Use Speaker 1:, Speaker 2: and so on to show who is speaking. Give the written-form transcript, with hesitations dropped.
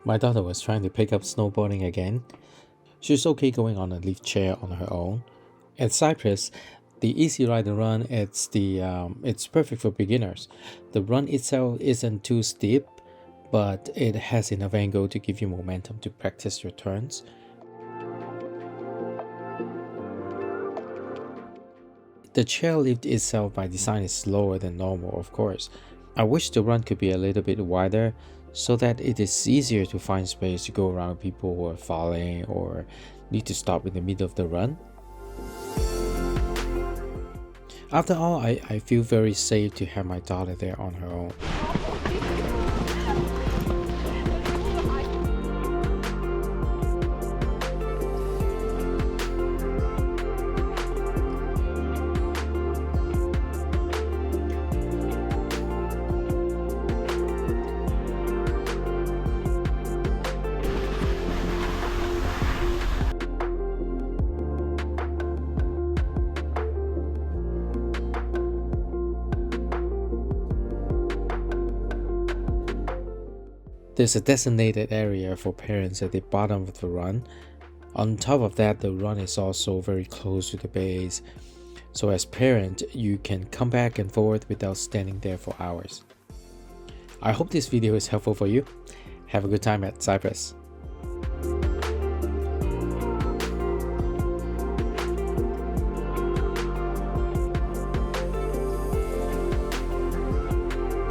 Speaker 1: My daughter was trying to pick up snowboarding again. She's okay going on a lift chair on her own. At Cypress, the Easy Rider run it's perfect for beginners. The run itself isn't too steep, but it has enough angle to give you momentum to practice your turns. The chairlift itself by design is slower than normal, of course. I wish the run could be a little bit wider so that it is easier to find space to go around people who are falling or need to stop in the middle of the run. After all, I feel very safe to have my daughter there on her own. There's a designated area for parents at the bottom of the run. On top of that, the run is also very close to the base, so as parent, you can come back and forth without standing there for hours. I hope this video is helpful for you. Have a good time at Cypress.